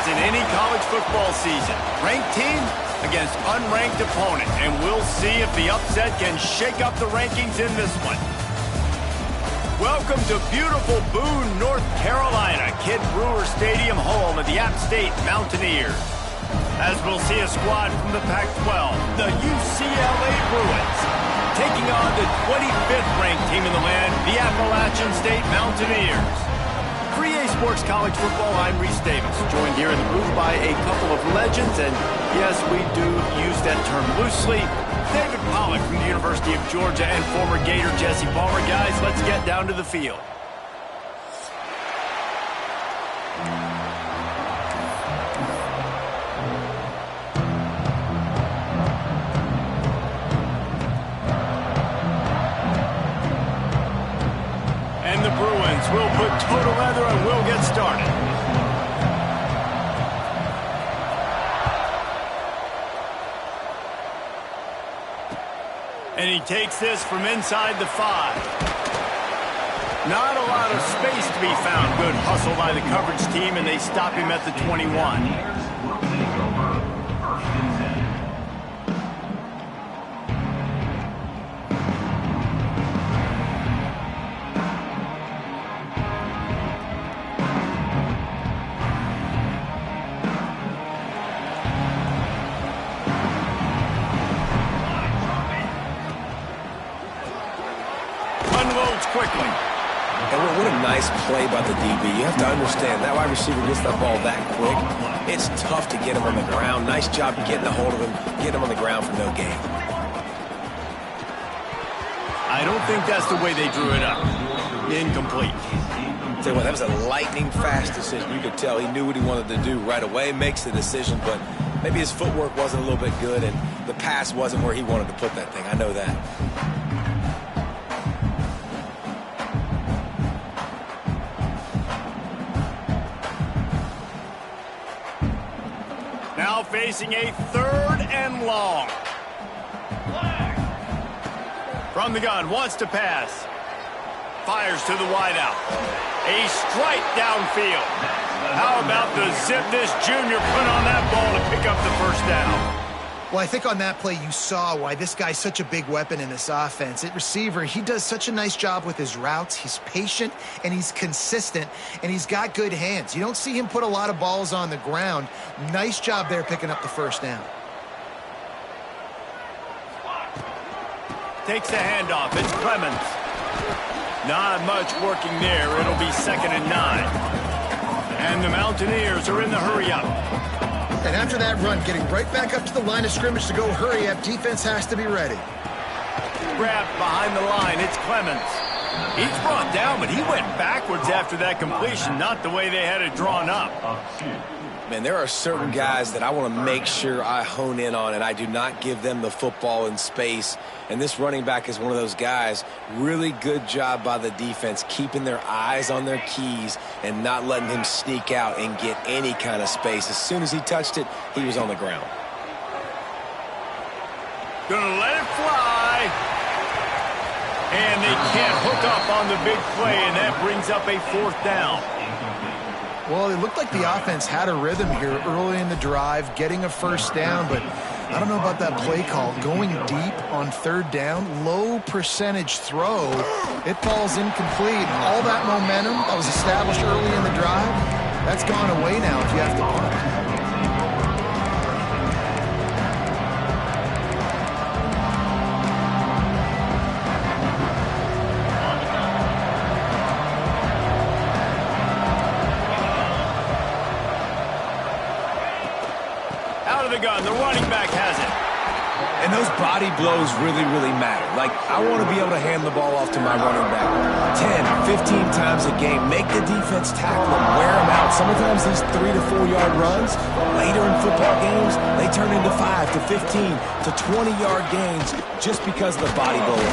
in any college football season. Ranked team against unranked opponent, and we'll see if the upset can shake up the rankings in this one. Welcome to beautiful Boone, North Carolina, Kidd Brewer Stadium, home of the App State Mountaineers. As we'll see a squad from the Pac-12, the UCLA Bruins, taking on the 25th ranked team in the land, the Appalachian State Mountaineers. For EA Sports College Football, I'm Reese Davis, joined here in the booth by a couple of legends, and yes, we do use that term loosely. David Pollack from the University of Georgia and former Gator Jesse Palmer. Guys, let's get down to the field. And the Bruins will put total leather and we'll get started. And he takes this from inside the 5. Not a lot of space to be found. Good hustle by the coverage team, and they stop him at the 21. Quickly. And what a nice play by the DB. You have to understand, that wide receiver gets that ball that quick. It's tough to get him on the ground. Nice job getting a hold of him, getting him on the ground for no gain. I don't think that's the way they drew it up. Incomplete. Tell you what, that was a lightning fast decision. You could tell he knew what he wanted to do right away, makes the decision, but maybe his footwork wasn't a little bit good and the pass wasn't where he wanted to put that thing. I know that. Now facing a 3rd and long. From the gun, wants to pass. Fires to the wideout. A strike downfield. How about the zip this junior put on that ball to pick up the first down? Well, I think on that play you saw why this guy's such a big weapon in this offense. At receiver, he does such a nice job with his routes. He's patient, and he's consistent, and he's got good hands. You don't see him put a lot of balls on the ground. Nice job there picking up the first down. Takes the handoff. It's Clemens. Not much working there. It'll be 2nd and 9. And the Mountaineers are in the hurry-up. And after that run, getting right back up to the line of scrimmage to go hurry up, defense has to be ready. Grabbed behind the line, it's Clemens. He's brought down, but he went backwards after that completion, not the way they had it drawn up. Man, there are certain guys that I want to make sure I hone in on, and I do not give them the football in space. And this running back is one of those guys. Really good job by the defense, keeping their eyes on their keys and not letting him sneak out and get any kind of space. As soon as he touched it, he was on the ground. Gonna let it fly. And they can't hook up on the big play, and that brings up a 4th down. Well, it looked like the offense had a rhythm here early in the drive, getting a first down, but I don't know about that play call. Going deep on 3rd down, low percentage throw, it falls incomplete. All that momentum that was established early in the drive, that's gone away now if you have to punt. Gun. The running back has it. And those body blows really, really matter. Like, I want to be able to hand the ball off to my running back 10, 15 times a game. Make the defense tackle him, wear him out. Sometimes these 3 to 4 yard runs, later in football games, they turn into 5 to 15 to 20 yard gains just because of the body blow.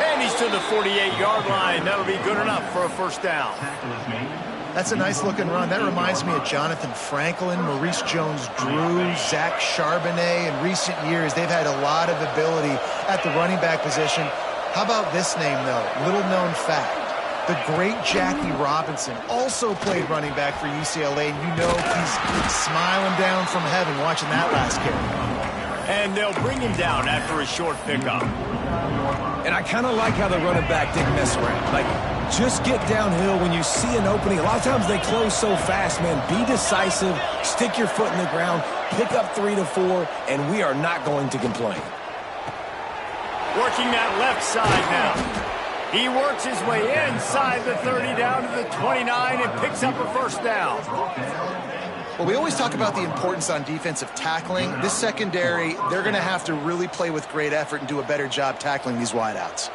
And he's to the 48-yard line. That'll be good enough for a first down. That's a nice-looking run. That reminds me of Jonathan Franklin, Maurice Jones-Drew, Zach Charbonnet. In recent years, they've had a lot of ability at the running back position. How about this name, though? Little-known fact. The great Jackie Robinson also played running back for UCLA, and you know he's smiling down from heaven watching that last carry. And they'll bring him down after a short pickup. And I kind of like how the running back didn't mess around. Like, just get downhill when you see an opening. A lot of times they close so fast, man. Be decisive, stick your foot in the ground, pick up 3 to 4, and we are not going to complain. Working that left side now. He works his way inside the 30 down to the 29 and picks up a first down. Well, we always talk about the importance on defensive tackling. This secondary, they're going to have to really play with great effort and do a better job tackling these wideouts.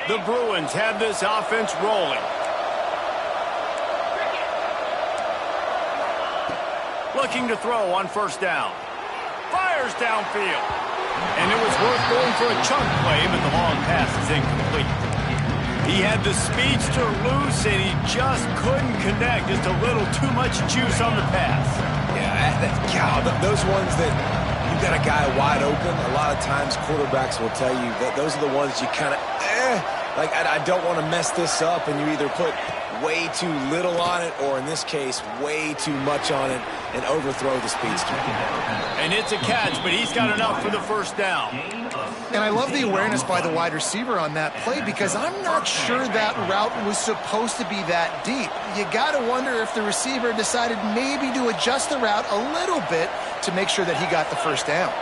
The Bruins have this offense rolling. Looking to throw on first down. Fires downfield. And it was worth going for a chunk play, but the long pass is incomplete. He had the speedster loose, and he just couldn't connect. Just a little too much juice on the pass. Yeah, those ones that you've got a guy wide open, a lot of times quarterbacks will tell you that those are the ones you kind of, like, I don't want to mess this up, and you either put way too little on it, or in this case, way too much on it, and overthrow the speedster. And it's a catch, but he's got enough for the first down. And I love the awareness by the wide receiver on that play, because I'm not sure that route was supposed to be that deep. You got to wonder if the receiver decided maybe to adjust the route a little bit to make sure that he got the first down.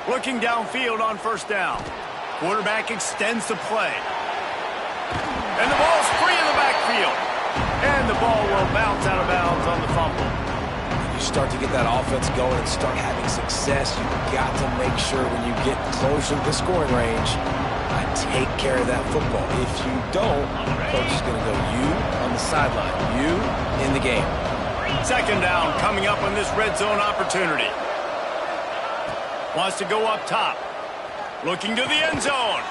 Looking downfield on first down. Quarterback extends the play. And the ball's free in the backfield. And the ball will bounce out of bounds on the fumble. You start to get that offense going and start having success, you've got to make sure when you get closer to the scoring range, take care of that football. If you don't, coach is going to go you on the sideline, you in the game. Second down coming up on this red zone opportunity. Wants to go up top. Looking to the end zone.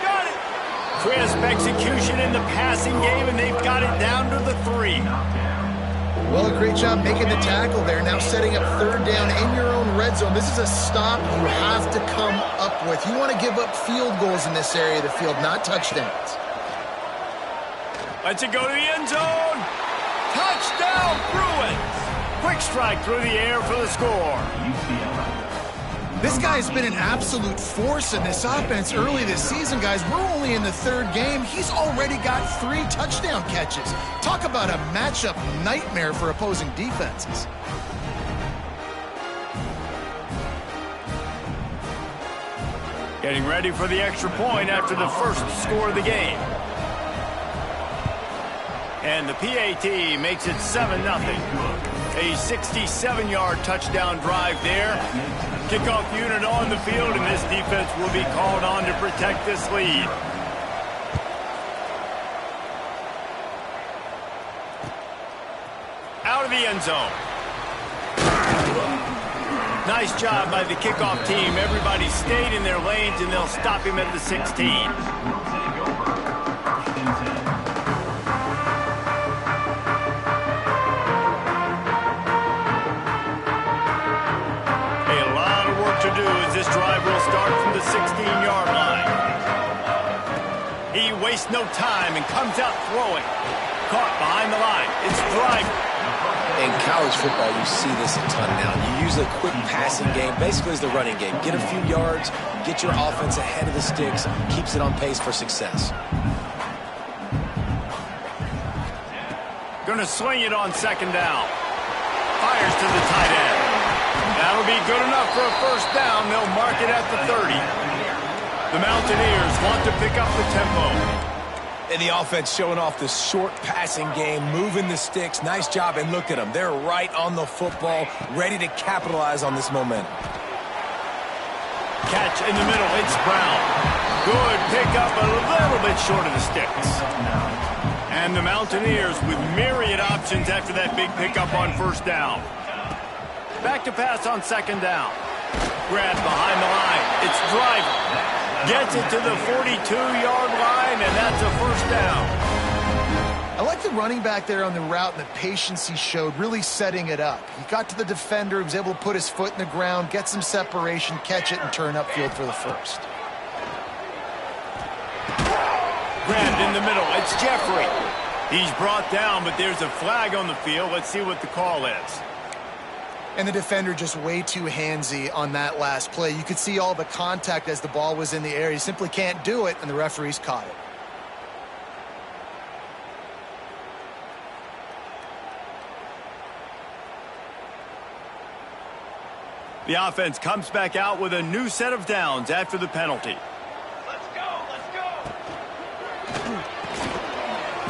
Got it. Crisp execution in the passing game, and they've got it down to the 3. Well, a great job making the tackle there. Now setting up third down in your own red zone. This is a stop you have to come up with. You want to give up field goals in this area of the field, not touchdowns. Let's it go to the end zone. Touchdown, Bruins. Quick strike through the air for the score. This guy's been an absolute force in this offense early this season, guys. We're only in the third game. He's already got 3 touchdown catches. Talk about a matchup nightmare for opposing defenses. Getting ready for the extra point after the first score of the game. And the PAT makes it 7-0. A 67-yard touchdown drive there. Kickoff unit on the field, and this defense will be called on to protect this lead. Out of the end zone. Nice job by the kickoff team. Everybody stayed in their lanes, and they'll stop him at the 16. To do as this drive will start from the 16-yard line. He wastes no time and comes out throwing. Caught behind the line. It's driving. In college football, you see this a ton now. You use a quick passing game, basically as the running game. Get a few yards, get your offense ahead of the sticks, keeps it on pace for success. Going to swing it on second down. Fires to the tight end. That'll be good enough for a first down. They'll mark it at the 30. The Mountaineers want to pick up the tempo. And the offense showing off the short passing game, moving the sticks. Nice job, and look at them. They're right on the football, ready to capitalize on this momentum. Catch in the middle. It's Brown. Good pickup, a little bit short of the sticks. And the Mountaineers with myriad options after that big pickup on first down. Back to pass on second down. Grab behind the line. It's driving. Gets it to the 42-yard line, and that's a first down. I like the running back there on the route and the patience he showed, really setting it up. He got to the defender, he was able to put his foot in the ground, get some separation, catch it, and turn upfield for the first. Grabbed in the middle. It's Jeffrey. He's brought down, but there's a flag on the field. Let's see what the call is. And the defender just way too handsy on that last play. You could see all the contact as the ball was in the air. He simply can't do it, and the referee's caught it. The offense comes back out with a new set of downs after the penalty. Let's go, let's go.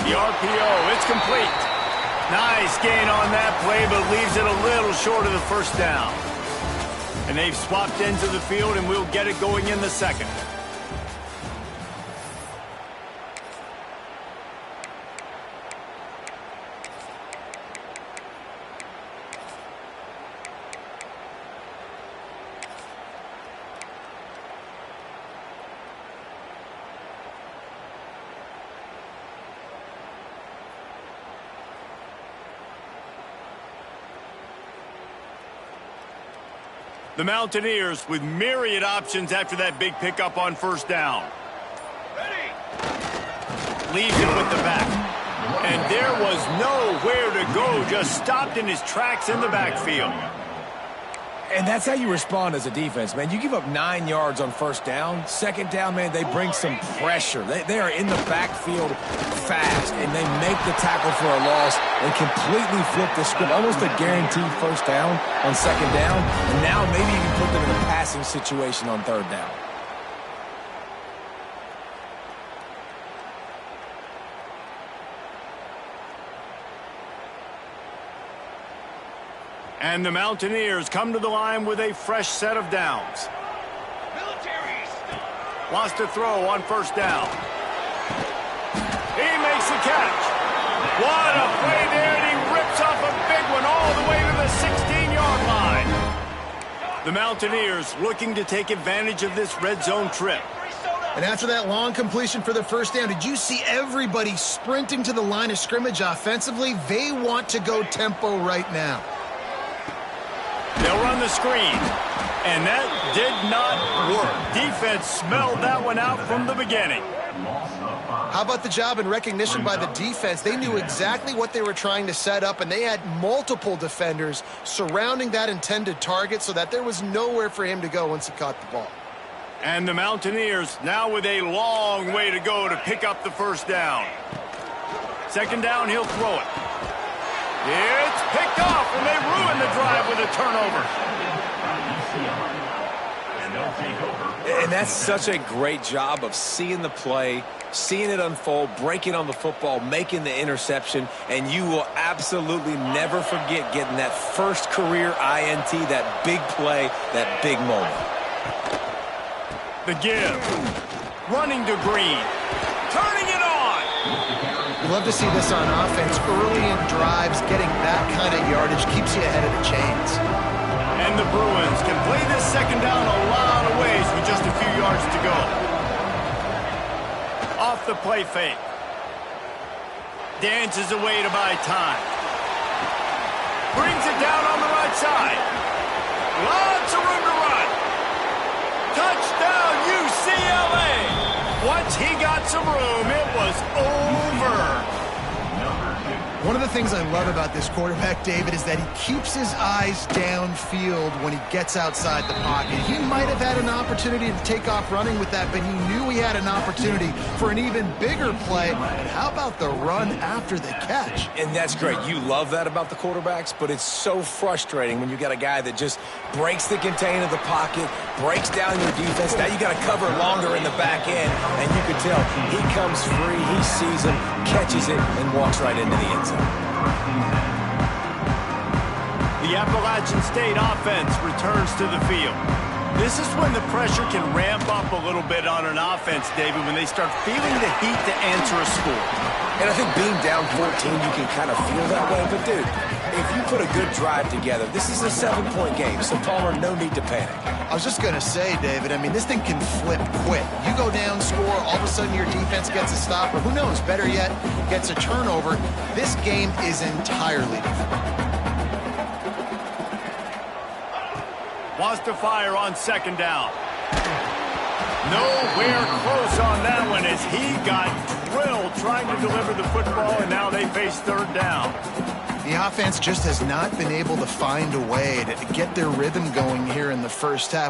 The RPO, it's complete. Nice gain on that play, but leaves it a little short of the first down. And they've swapped ends of the field, and we'll get it going in the second. The Mountaineers with myriad options after that big pickup on first down. Ready. Leaves it with the back. And there was nowhere to go, just stopped in his tracks in the backfield. And that's how you respond as a defense, man. You give up 9 yards on first down. Second down, man, they bring some pressure. They are in the backfield fast, and they make the tackle for a loss and completely flip the script. Almost a guaranteed first down on second down. And now maybe you can put them in a passing situation on third down. And the Mountaineers come to the line with a fresh set of downs. Militaries. Lost a throw on first down. He makes the catch. What a play there, and he rips off a big one all the way to the 16-yard line. The Mountaineers looking to take advantage of this red zone trip. And after that long completion for the first down, did you see everybody sprinting to the line of scrimmage offensively? They want to go tempo right now. They'll run the screen, and that did not work. Defense smelled that one out from the beginning. How about the job and recognition by the defense? They knew exactly what they were trying to set up, and they had multiple defenders surrounding that intended target so that there was nowhere for him to go once he caught the ball. And the Mountaineers now with a long way to go to pick up the first down. Second down, he'll throw it. It's picked off, and they ruin the drive with a turnover. And that's such a great job of seeing the play, seeing it unfold, breaking on the football, making the interception, and you will absolutely never forget getting that first career INT, that big play, that big moment. The give. Running to Green. Turning it on. You love to see this on offense. Early in drives, getting that kind of yardage keeps you ahead of the chains. And the Bruins can play this second down a lot of ways with just a few yards to go. Off the play fake. Dances away to buy time. Brings it down on the right side. Lots of room to run. Touchdown, UCLA. Once he got some room, it was over. One of the things I love about this quarterback, David, is that he keeps his eyes downfield when he gets outside the pocket. He might have had an opportunity to take off running with that, but he knew he had an opportunity for an even bigger play. And how about the run after the catch? And that's great. You love that about the quarterbacks, but it's so frustrating when you got a guy that just breaks the contain of the pocket, breaks down your defense. Now you got to cover longer in the back end, and you can tell he comes free, he sees him, catches it, and walks right into the end zone. The Appalachian State offense returns to the field. This is when the pressure can ramp up a little bit on an offense, David, when they start feeling the heat to answer a score. And I think being down 14, you can kind of feel that way. But, dude, if you put a good drive together, this is a 7-point game. So, Palmer, no need to panic. I was just going to say, David, I mean, this thing can flip quick. You go down, score, all of a sudden your defense gets a stop, or who knows, better yet, gets a turnover. This game is entirely different. Wants to fire on second down. Nowhere close on that one as he got drilled trying to deliver the football, and now they face third down. The offense just has not been able to find a way to get their rhythm going here in the first half.